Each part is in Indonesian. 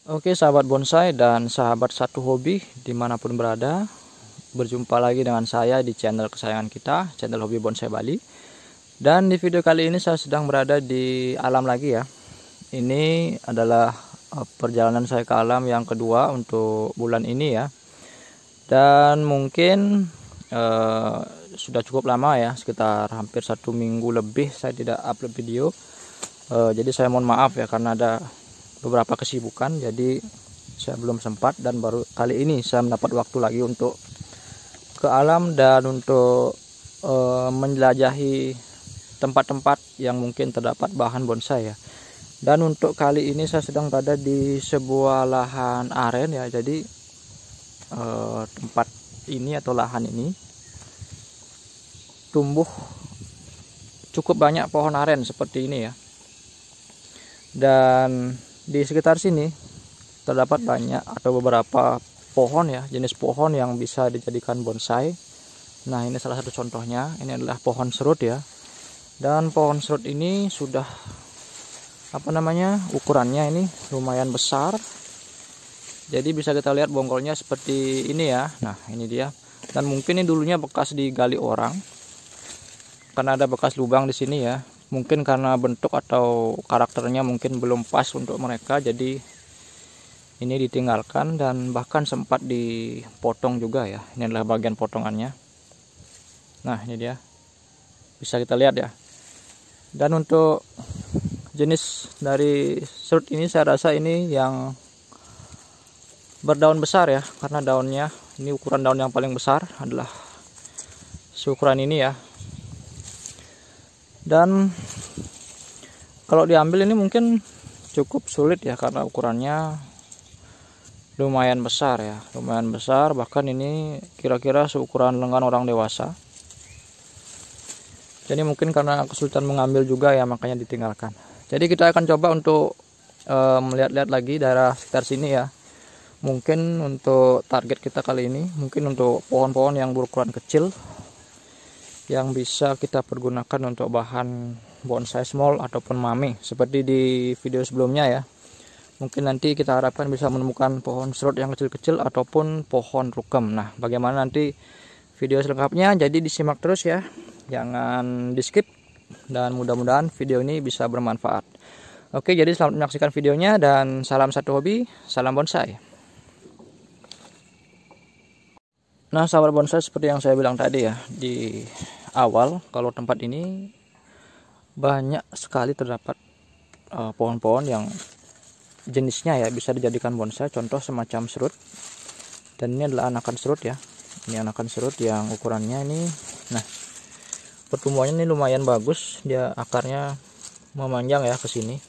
Oke sahabat bonsai dan sahabat satu hobi dimanapun berada, berjumpa lagi dengan saya di channel kesayangan kita, channel Hobi Bonsai Bali. Dan di video kali ini saya sedang berada di alam lagi ya. Ini adalah perjalanan saya ke alam yang kedua untuk bulan ini ya. Dan mungkin sudah cukup lama ya, sekitar hampir 1 minggu lebih saya tidak upload video. Jadi saya mohon maaf ya karena ada beberapa kesibukan, jadi saya belum sempat, dan baru kali ini saya mendapat waktu lagi untuk ke alam dan untuk menjelajahi tempat-tempat yang mungkin terdapat bahan bonsai ya. Dan untuk kali ini saya sedang berada di sebuah lahan aren ya. Jadi tempat ini atau lahan ini tumbuh cukup banyak pohon aren seperti ini ya. Dan di sekitar sini terdapat banyak atau beberapa pohon ya, jenis pohon yang bisa dijadikan bonsai. Nah, ini salah satu contohnya. Ini adalah pohon serut ya. Dan pohon serut ini sudah ukurannya ini lumayan besar. Jadi bisa kita lihat bonggolnya seperti ini ya. Nah, ini dia. Dan mungkin ini dulunya bekas digali orang. Karena ada bekas lubang di sini ya. Mungkin karena bentuk atau karakternya mungkin belum pas untuk mereka, jadi ini ditinggalkan dan bahkan sempat dipotong juga ya. Ini adalah bagian potongannya. Nah, ini dia, bisa kita lihat ya. Dan untuk jenis dari serut ini saya rasa ini yang berdaun besar ya, karena daunnya ini ukuran daun yang paling besar adalah seukuran ini ya. Dan kalau diambil ini mungkin cukup sulit ya, karena ukurannya lumayan besar ya, lumayan besar, bahkan ini kira-kira seukuran lengan orang dewasa. Jadi mungkin karena kesulitan mengambil juga ya, makanya ditinggalkan. Jadi kita akan coba untuk melihat-lihat lagi daerah sekitar sini ya. Mungkin untuk target kita kali ini mungkin untuk pohon-pohon yang berukuran kecil, yang bisa kita pergunakan untuk bahan bonsai small ataupun mami seperti di video sebelumnya ya. Mungkin nanti kita harapkan bisa menemukan pohon serut yang kecil-kecil ataupun pohon rukem. Nah, bagaimana nanti video selengkapnya, jadi disimak terus ya, jangan di skip, dan mudah-mudahan video ini bisa bermanfaat. Oke, jadi selamat menyaksikan videonya dan salam satu hobi, salam bonsai. Nah, sahabat bonsai, seperti yang saya bilang tadi ya di awal, kalau tempat ini banyak sekali terdapat pohon-pohon yang jenisnya ya bisa dijadikan bonsai. Contoh semacam serut, dan ini adalah anakan serut ya. Ini anakan serut yang ukurannya ini, nah pertumbuhannya ini lumayan bagus, dia akarnya memanjang ya ke sini.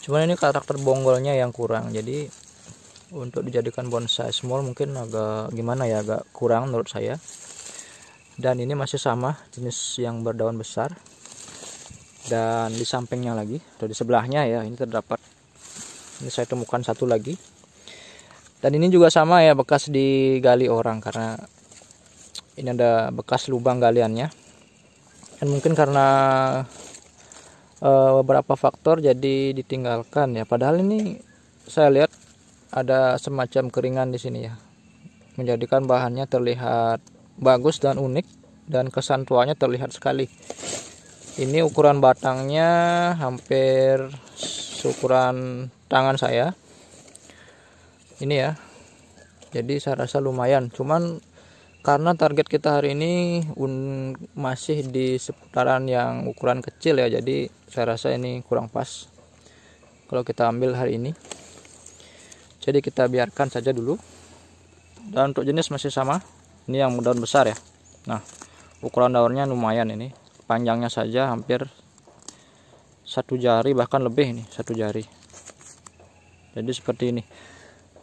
Cuman ini karakter bonggolnya yang kurang, jadi untuk dijadikan bonsai small mungkin agak gimana ya, agak kurang menurut saya. Dan ini masih sama jenis yang berdaun besar. Dan di sampingnya lagi atau di sebelahnya ya, ini terdapat, ini saya temukan satu lagi. Dan ini juga sama ya, bekas digali orang, karena ini ada bekas lubang galiannya. Dan mungkin karena beberapa faktor jadi ditinggalkan ya. Padahal ini saya lihat ada semacam keringan di sini ya, menjadikan bahannya terlihat bagus dan unik, dan kesan tuanya terlihat sekali. Ini ukuran batangnya hampir seukuran tangan saya ini ya. Jadi saya rasa lumayan. Cuman karena target kita hari ini masih di seputaran yang ukuran kecil ya, jadi saya rasa ini kurang pas kalau kita ambil hari ini. Jadi kita biarkan saja dulu. Dan untuk jenis masih sama, ini yang daun besar ya. Nah, ukuran daunnya lumayan, ini panjangnya saja hampir 1 jari, bahkan lebih ini 1 jari. Jadi seperti ini.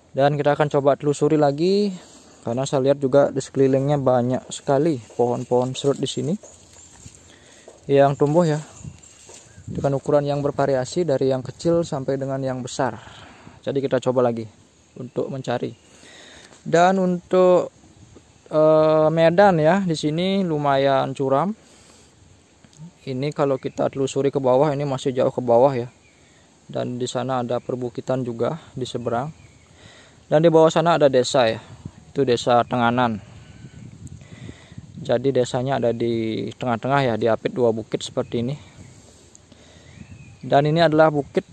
Dan kita akan coba telusuri lagi, karena saya lihat juga di sekelilingnya banyak sekali pohon-pohon serut di sini yang tumbuh ya, dengan ukuran yang bervariasi dari yang kecil sampai dengan yang besar. Jadi kita coba lagi untuk mencari. Dan untuk medan ya, di sini lumayan curam. Ini kalau kita telusuri ke bawah, ini masih jauh ke bawah ya. dan di sana ada perbukitan juga di seberang, dan di bawah sana ada desa ya, itu desa Tenganan. Jadi desanya ada di tengah-tengah ya, diapit dua bukit seperti ini. Dan ini adalah bukit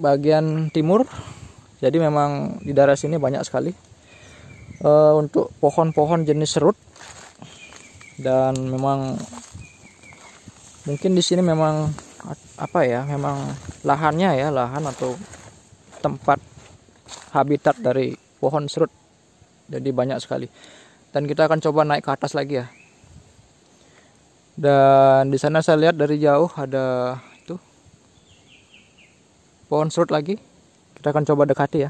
bagian timur. Jadi memang di daerah sini banyak sekali untuk pohon-pohon jenis serut. Dan memang mungkin di sini memang apa ya, memang lahannya ya, lahan atau tempat habitat dari pohon serut. Jadi banyak sekali. Dan kita akan coba naik ke atas lagi ya. Dan di sana saya lihat dari jauh ada itu pohon serut lagi. Kita akan coba dekati ya.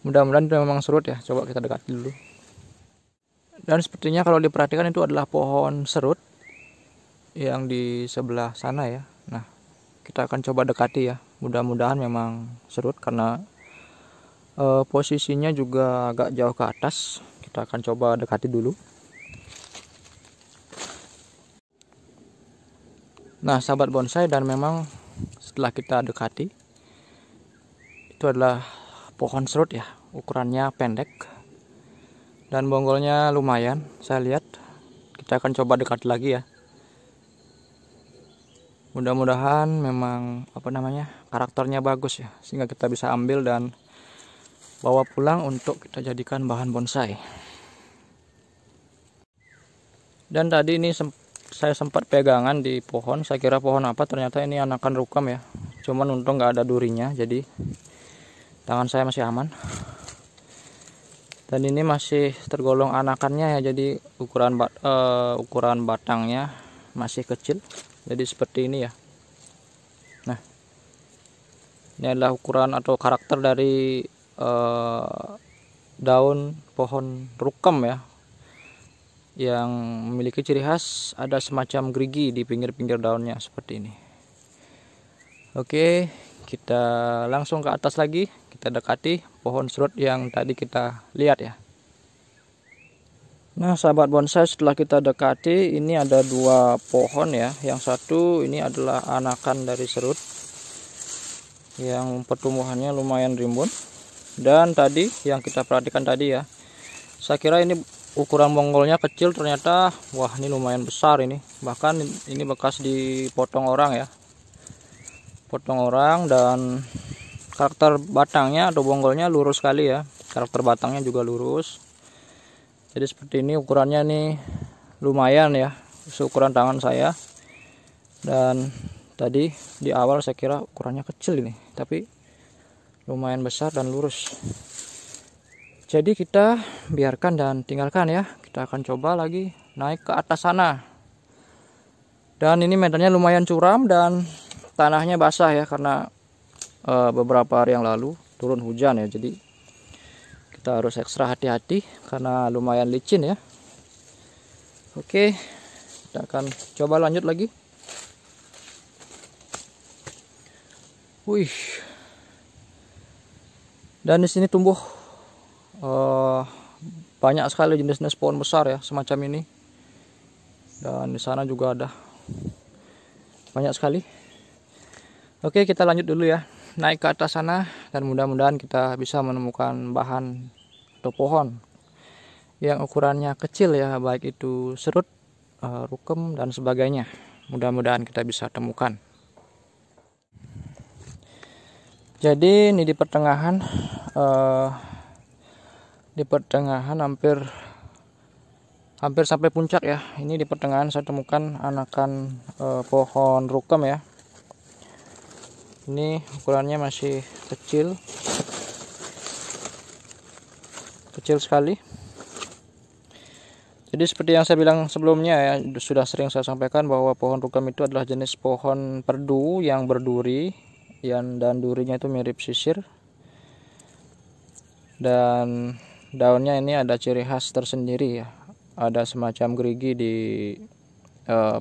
Mudah-mudahan itu memang serut ya. Coba kita dekati dulu. Dan sepertinya kalau diperhatikan itu adalah pohon serut yang di sebelah sana ya. Nah, kita akan coba dekati ya. Mudah-mudahan memang serut karena posisinya juga agak jauh ke atas. Kita akan coba dekati dulu. Nah, sahabat bonsai, dan memang setelah kita dekati, itu adalah pohon serut ya. Ukurannya pendek dan bonggolnya lumayan, saya lihat. Kita akan coba dekat lagi ya. Mudah-mudahan memang karakternya bagus ya, sehingga kita bisa ambil dan bawa pulang untuk kita jadikan bahan bonsai. Dan tadi ini saya sempat pegangan di pohon, saya kira pohon apa, ternyata ini anakan rukam ya. Cuman untung nggak ada durinya, jadi tangan saya masih aman. Dan ini masih tergolong anakannya ya, jadi ukuran batangnya masih kecil. Jadi seperti ini ya. Nah, ini adalah ukuran atau karakter dari daun pohon rukam ya, yang memiliki ciri khas ada semacam gerigi di pinggir-pinggir daunnya seperti ini. Oke, kita langsung ke atas lagi. Kita dekati pohon serut yang tadi kita lihat ya. Nah, sahabat bonsai, setelah kita dekati, ini ada dua pohon ya. Yang satu ini adalah anakan dari serut yang pertumbuhannya lumayan rimbun. Dan tadi yang kita perhatikan tadi ya, saya kira ini ukuran bonggolnya kecil, ternyata wah ini lumayan besar ini. Bahkan ini bekas dipotong orang ya. Potong orang, dan karakter batangnya atau bonggolnya lurus sekali ya. Karakter batangnya juga lurus. Jadi seperti ini ukurannya nih, lumayan ya, seukuran tangan saya. Dan tadi di awal saya kira ukurannya kecil ini, tapi lumayan besar dan lurus. Jadi kita biarkan dan tinggalkan ya. Kita akan coba lagi naik ke atas sana. Dan ini medannya lumayan curam dan tanahnya basah ya, karena beberapa hari yang lalu turun hujan ya. Jadi kita harus ekstra hati-hati karena lumayan licin ya. Oke, kita akan coba lanjut lagi. Wih. Dan di sini tumbuh banyak sekali jenis-jenis pohon besar ya, semacam ini. Dan di sana juga ada banyak sekali. Oke, kita lanjut dulu ya, naik ke atas sana, dan mudah-mudahan kita bisa menemukan bahan atau pohon yang ukurannya kecil ya, baik itu serut, rukem dan sebagainya. Mudah-mudahan kita bisa temukan. Jadi ini di pertengahan hampir sampai puncak ya. Ini di pertengahan saya temukan anakan pohon rukem ya. Ini ukurannya masih kecil sekali. Jadi seperti yang saya bilang sebelumnya ya, sudah sering saya sampaikan bahwa pohon rukem itu adalah jenis pohon perdu yang berduri, dan durinya itu mirip sisir. Dan daunnya ini ada ciri khas tersendiri ya, ada semacam gerigi di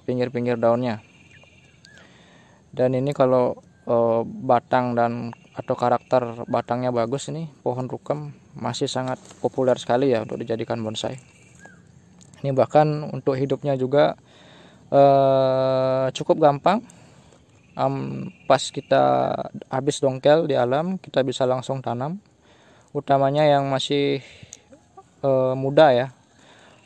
pinggir-pinggir daunnya. Dan ini kalau batang dan atau karakter batangnya bagus, ini pohon rukem masih sangat populer sekali ya untuk dijadikan bonsai. Ini bahkan untuk hidupnya juga cukup gampang. pas kita habis dongkel di alam, kita bisa langsung tanam, utamanya yang masih muda ya.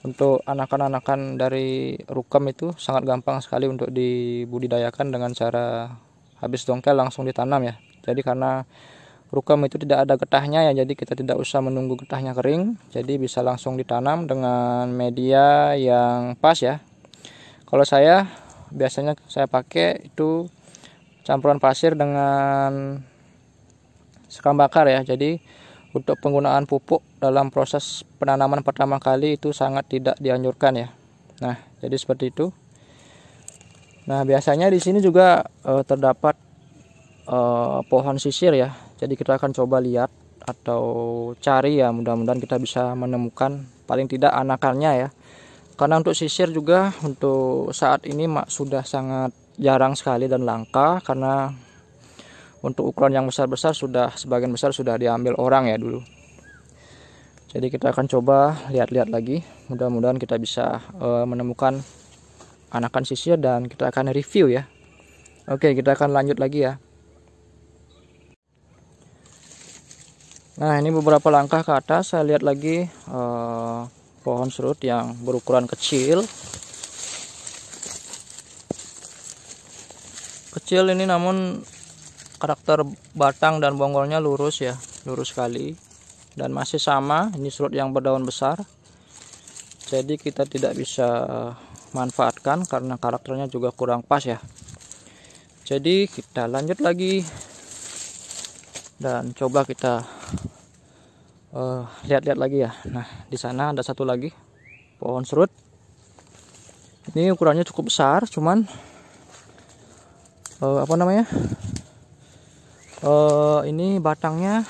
Untuk anakan-anakan dari rukam itu sangat gampang sekali untuk dibudidayakan dengan cara habis dongkel langsung ditanam ya. Jadi karena rukam itu tidak ada getahnya ya, jadi kita tidak usah menunggu getahnya kering, jadi bisa langsung ditanam dengan media yang pas ya. Kalau saya biasanya saya pakai itu campuran pasir dengan sekam bakar ya. Jadi untuk penggunaan pupuk dalam proses penanaman pertama kali itu sangat tidak dianjurkan ya. Nah, jadi seperti itu. Nah, biasanya di sini juga terdapat pohon sisir ya. Jadi kita akan coba lihat atau cari ya, mudah-mudahan kita bisa menemukan paling tidak anakannya ya. Karena untuk sisir juga untuk saat ini sudah sangat jarang sekali dan langka, karena untuk ukuran yang besar-besar sebagian besar sudah diambil orang ya dulu. Jadi kita akan coba lihat-lihat lagi, mudah-mudahan kita bisa menemukan anakan sisir dan kita akan review ya. Oke, kita akan lanjut lagi ya. Nah, ini beberapa langkah ke atas saya lihat lagi pohon serut yang berukuran kecil. Kecil ini namun karakter batang dan bonggolnya lurus ya, lurus sekali, dan masih sama ini serut yang berdaun besar. Jadi kita tidak bisa manfaatkan karena karakternya juga kurang pas ya. Jadi kita lanjut lagi dan coba kita lihat-lihat lagi ya. Nah, di sana ada satu lagi pohon serut. Ini ukurannya cukup besar, cuman ini batangnya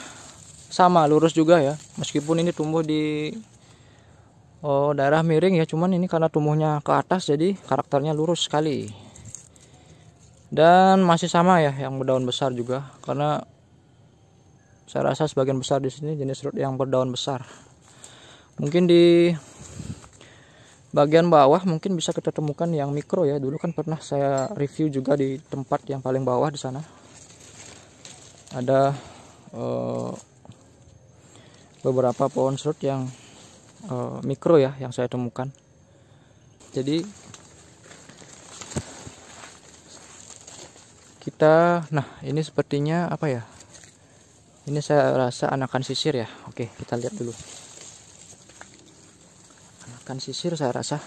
sama lurus juga ya, meskipun ini tumbuh di daerah miring ya, cuman ini karena tumbuhnya ke atas jadi karakternya lurus sekali. Dan masih sama ya yang berdaun besar juga, karena saya rasa sebagian besar di sini jenis serut yang berdaun besar. Mungkin di bagian bawah mungkin bisa kita temukan yang mikro ya. Dulu kan pernah saya review juga di tempat yang paling bawah di sana. Ada beberapa pohon serut yang mikro ya yang saya temukan. Jadi nah ini sepertinya apa ya? Ini saya rasa anakan sisir ya. Oke, kita lihat dulu. Anakan sisir saya rasa.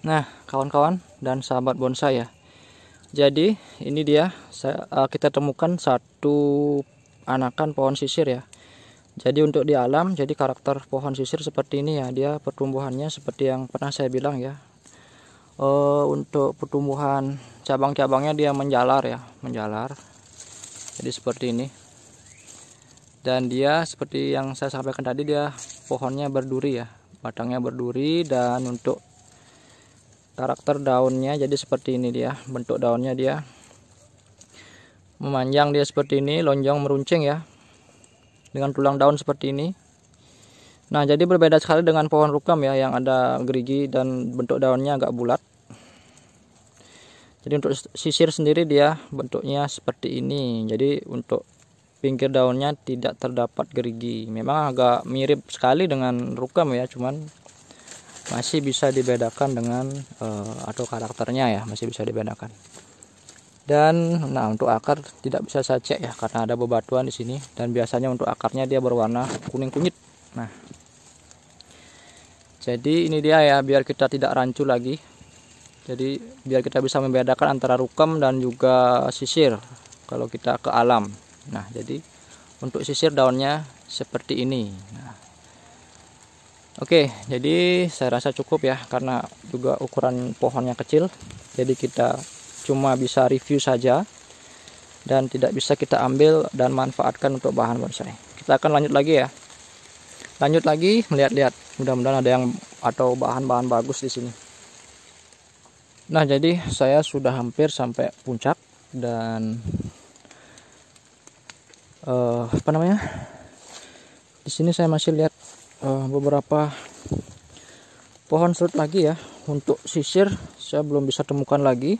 Nah, kawan-kawan dan sahabat bonsai ya. Jadi ini dia kita temukan satu anakan pohon sisir ya. Jadi untuk di alam, jadi karakter pohon sisir seperti ini ya. Dia pertumbuhannya seperti yang pernah saya bilang ya. Untuk pertumbuhan cabang-cabangnya dia menjalar ya, menjalar. Jadi seperti ini. Dan dia seperti yang saya sampaikan tadi, dia pohonnya berduri ya, batangnya berduri. Dan untuk karakter daunnya jadi seperti ini dia, bentuk daunnya dia memanjang, dia seperti ini, lonjong meruncing ya, dengan tulang daun seperti ini. Nah, jadi berbeda sekali dengan pohon rukam ya, yang ada gerigi dan bentuk daunnya agak bulat. Jadi untuk sisir sendiri dia bentuknya seperti ini. Jadi untuk pinggir daunnya tidak terdapat gerigi. Memang agak mirip sekali dengan rukam ya, cuman masih bisa dibedakan dengan atau karakternya ya, masih bisa dibedakan. Dan nah, untuk akar tidak bisa saya cek ya, karena ada bebatuan di sini. Dan biasanya untuk akarnya dia berwarna kuning kunyit. Nah, jadi ini dia ya, biar kita tidak rancu lagi. Jadi biar kita bisa membedakan antara rukam dan juga sisir kalau kita ke alam. Nah, jadi untuk sisir daunnya seperti ini. Nah, oke, jadi saya rasa cukup ya, karena juga ukuran pohonnya kecil. Jadi kita cuma bisa review saja dan tidak bisa kita ambil dan manfaatkan untuk bahan bonsai. Kita akan lanjut lagi ya. Lanjut lagi melihat-lihat. Mudah-mudahan ada yang atau bahan-bahan bagus di sini. Nah, jadi saya sudah hampir sampai puncak. dan apa namanya, di sini saya masih lihat beberapa pohon serut lagi ya. Untuk sisir saya belum bisa temukan lagi.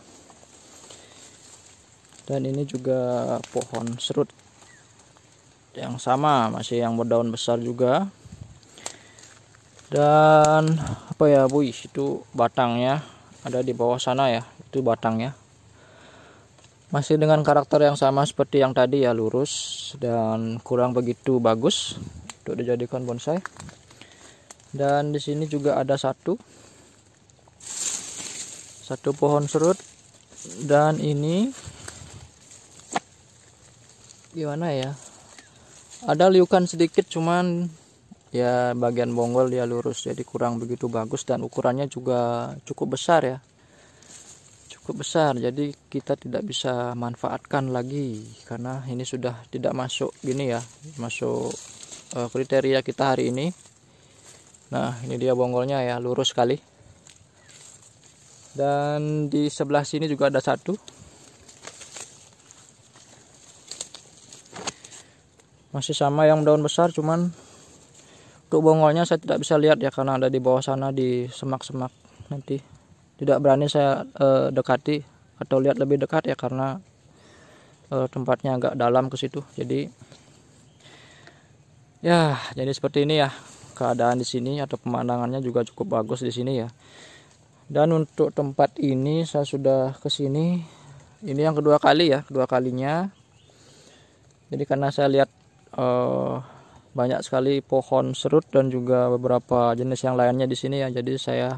Dan ini juga pohon serut yang sama, masih yang berdaun besar juga. Dan apa ya, itu batangnya ada di bawah sana ya, itu batangnya. Masih dengan karakter yang sama seperti yang tadi ya, lurus dan kurang begitu bagus untuk dijadikan bonsai. Dan di sini juga ada satu pohon serut, dan ini gimana ya, ada liukan sedikit, cuman ya bagian bonggol dia lurus, jadi kurang begitu bagus. Dan ukurannya juga cukup besar ya, cukup besar, jadi kita tidak bisa manfaatkan lagi karena ini sudah tidak masuk gini ya, masuk kriteria kita hari ini. Nah, ini dia bonggolnya ya, lurus sekali. Dan di sebelah sini juga ada satu, masih sama yang daun besar, cuman untuk bonggolnya saya tidak bisa lihat ya karena ada di bawah sana di semak-semak. Nanti tidak berani saya dekati atau lihat lebih dekat ya, karena tempatnya agak dalam ke situ. Jadi ya, jadi seperti ini ya keadaan di sini, atau pemandangannya juga cukup bagus di sini ya. Dan untuk tempat ini saya sudah ke sini, ini yang kedua kali ya, kedua kalinya. Jadi karena saya lihat banyak sekali pohon serut dan juga beberapa jenis yang lainnya di sini ya, jadi saya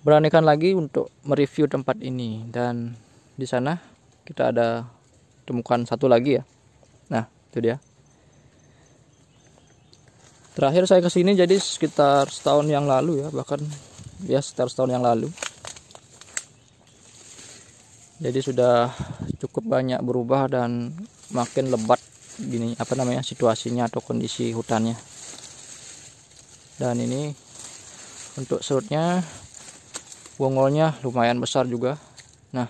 beranikan lagi untuk mereview tempat ini. Dan di sana kita ada temukan satu lagi ya. Nah, itu dia. Terakhir saya kesini jadi sekitar setahun yang lalu ya, bahkan ya sekitar setahun yang lalu. Jadi sudah cukup banyak berubah dan makin lebat gini, apa namanya, situasinya atau kondisi hutannya. Dan ini untuk serutnya, bonggolnya lumayan besar juga. Nah,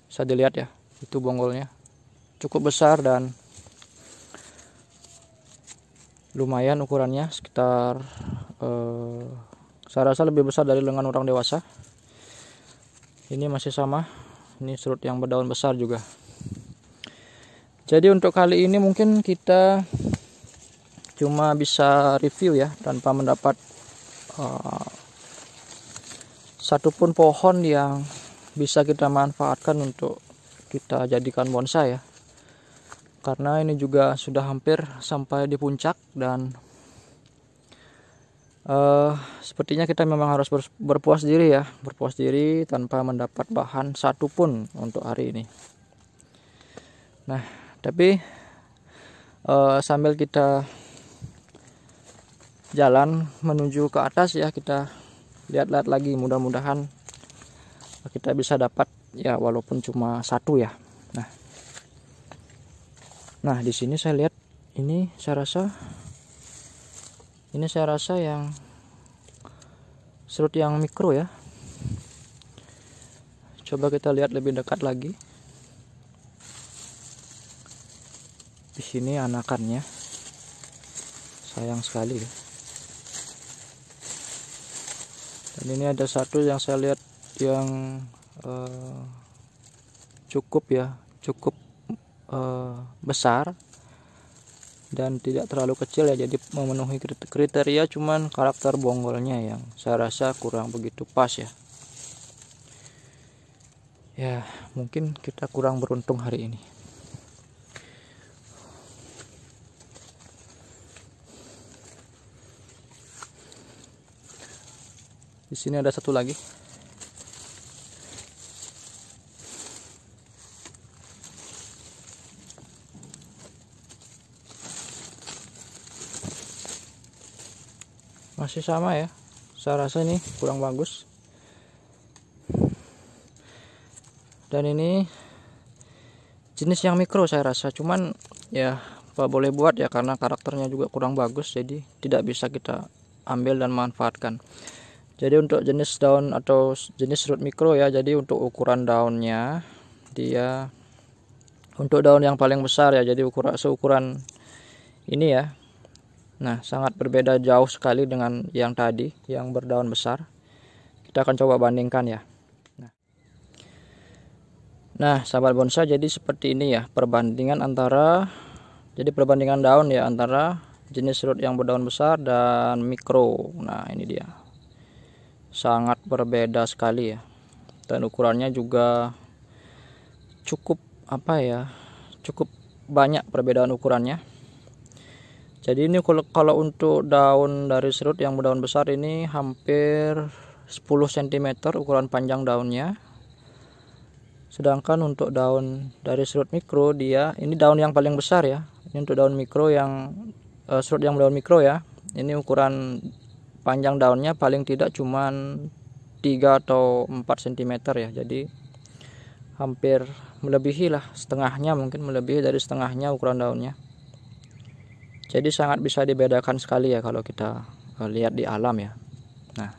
bisa dilihat ya, itu bonggolnya cukup besar dan lumayan ukurannya, sekitar saya rasa lebih besar dari lengan orang dewasa. Ini masih sama, ini serut yang berdaun besar juga. Jadi untuk kali ini mungkin kita cuma bisa review ya, tanpa mendapat satupun pohon yang bisa kita manfaatkan untuk kita jadikan bonsai ya. Karena ini juga sudah hampir sampai di puncak, dan sepertinya kita memang harus berpuas diri ya, berpuas diri tanpa mendapat bahan satupun untuk hari ini. Nah, tapi sambil kita jalan menuju ke atas ya, kita lihat-lihat lagi, mudah-mudahan kita bisa dapat ya, walaupun cuma satu ya. Nah, di sini saya lihat ini, saya rasa yang serut yang mikro ya. Coba kita lihat lebih dekat lagi. Di sini anakannya, sayang sekali ya. Dan ini ada satu yang saya lihat yang cukup besar dan tidak terlalu kecil ya, jadi memenuhi kriteria, cuman karakter bonggolnya yang saya rasa kurang begitu pas ya. Ya, mungkin kita kurang beruntung hari ini. Di sini ada satu lagi. Masih sama ya, saya rasa ini kurang bagus. Dan ini jenis yang mikro saya rasa, cuman ya apa boleh buat ya, karena karakternya juga kurang bagus, jadi tidak bisa kita ambil dan manfaatkan. Jadi untuk jenis daun atau jenis serut mikro ya, jadi untuk ukuran daunnya dia untuk daun yang paling besar ya, jadi seukuran ini ya. Nah, sangat berbeda jauh sekali dengan yang tadi yang berdaun besar. Kita akan coba bandingkan ya. Nah, sahabat bonsai, jadi seperti ini ya perbandingan daun ya antara jenis serut yang berdaun besar dan mikro. Nah, ini dia. Sangat berbeda sekali ya. Dan ukurannya juga cukup cukup banyak perbedaan ukurannya. Jadi ini kalau untuk daun dari serut yang berdaun besar ini hampir 10 cm ukuran panjang daunnya. Sedangkan untuk daun dari serut mikro ini daun yang paling besar ya. Ini untuk daun mikro serut yang berdaun mikro ya. Ini ukuran panjang daunnya paling tidak cuman 3 atau 4 cm ya. Jadi hampir melebihi lah setengahnya, mungkin melebihi dari setengahnya ukuran daunnya. Jadi sangat bisa dibedakan sekali ya kalau kita lihat di alam ya. Nah,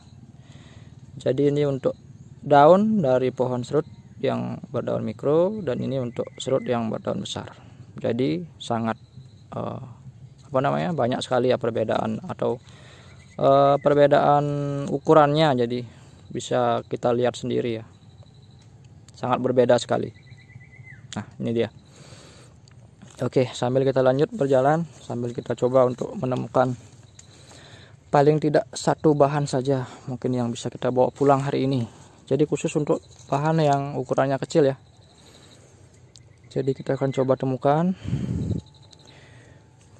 jadi ini untuk daun dari pohon serut yang berdaun mikro, dan ini untuk serut yang berdaun besar. Jadi sangat banyak sekali ya perbedaan perbedaan ukurannya, jadi bisa kita lihat sendiri ya, sangat berbeda sekali. Nah, ini dia. Oke, sambil kita lanjut berjalan, sambil kita coba untuk menemukan paling tidak satu bahan saja mungkin yang bisa kita bawa pulang hari ini. Jadi khusus untuk bahan yang ukurannya kecil ya. Jadi kita akan coba temukan.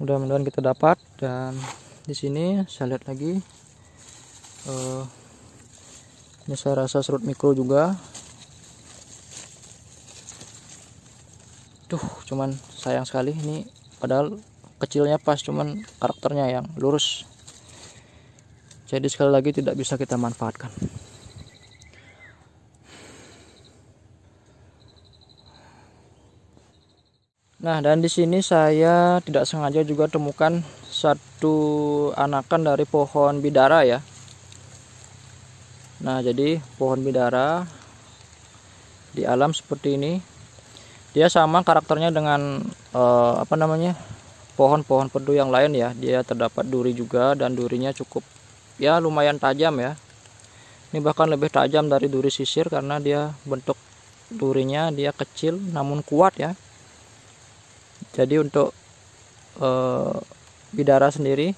Mudah-mudahan kita dapat. Dan di sini saya lihat lagi, ini saya rasa serut mikro juga. Cuman sayang sekali ini, padahal kecilnya pas, cuman karakternya yang lurus. Jadi sekali lagi tidak bisa kita manfaatkan. Nah, dan di sini saya tidak sengaja juga temukan satu anakan dari pohon bidara ya. Nah, jadi pohon bidara di alam seperti ini, dia sama karakternya dengan pohon-pohon pedu yang lain ya. Dia terdapat duri juga, dan durinya cukup ya lumayan tajam ya. Ini bahkan lebih tajam dari duri sisir karena dia bentuk durinya dia kecil namun kuat ya. Jadi untuk bidara sendiri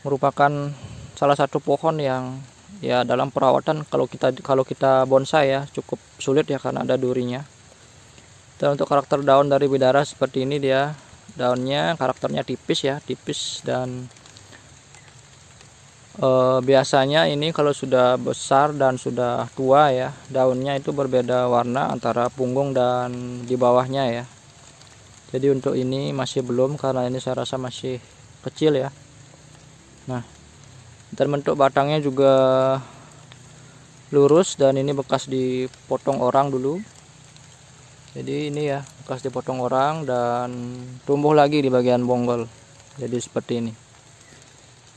merupakan salah satu pohon yang ya dalam perawatan kalau kita bonsai ya cukup sulit ya karena ada durinya. Dan untuk karakter daun dari bidara seperti ini, dia daunnya karakternya tipis dan biasanya ini kalau sudah besar dan sudah tua ya, daunnya itu berbeda warna antara punggung dan di bawahnya ya. Jadi untuk ini masih belum, karena ini saya rasa masih kecil ya. Nah, dan bentuk batangnya juga lurus, dan ini bekas dipotong orang dulu. Jadi ini ya bekas dipotong orang dan tumbuh lagi di bagian bonggol. Jadi seperti ini.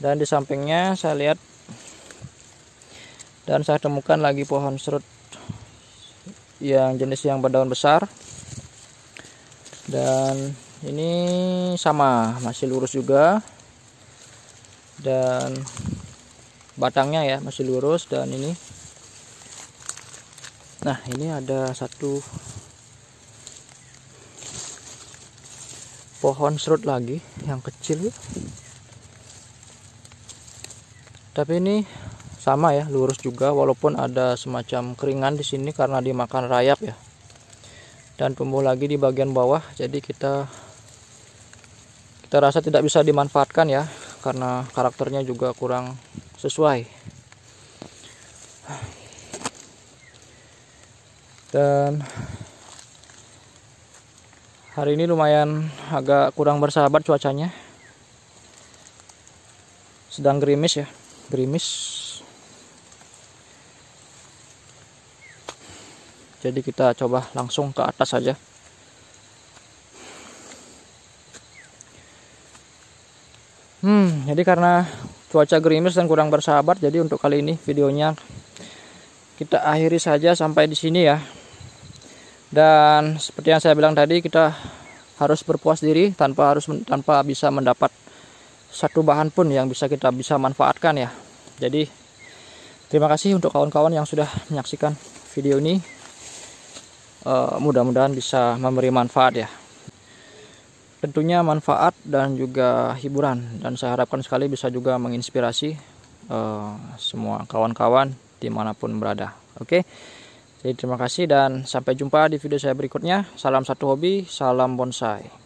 Dan di sampingnya saya lihat, dan saya temukan lagi pohon serut yang jenis yang berdaun besar. Dan ini sama, masih lurus juga, dan batangnya ya masih lurus. Dan ini, nah ini ada satu pohon serut lagi yang kecil, tapi ini sama ya, lurus juga, walaupun ada semacam keringan di sini karena dimakan rayap ya. Dan tumbuh lagi di bagian bawah, jadi kita rasa tidak bisa dimanfaatkan ya, karena karakternya juga kurang sesuai. Dan hari ini lumayan agak kurang bersahabat cuacanya, sedang gerimis ya, gerimis. Jadi kita coba langsung ke atas saja. Jadi karena cuaca gerimis dan kurang bersahabat. Jadi untuk kali ini videonya kita akhiri saja sampai di sini ya. Dan seperti yang saya bilang tadi, kita harus berpuas diri tanpa bisa mendapat satu bahan pun yang kita bisa manfaatkan ya. Jadi terima kasih untuk kawan-kawan yang sudah menyaksikan video ini. Mudah-mudahan bisa memberi manfaat ya. Tentunya manfaat dan juga hiburan, dan saya harapkan sekali bisa juga menginspirasi semua kawan-kawan dimanapun berada. Oke, jadi terima kasih dan sampai jumpa di video saya berikutnya. Salam satu hobi, salam bonsai.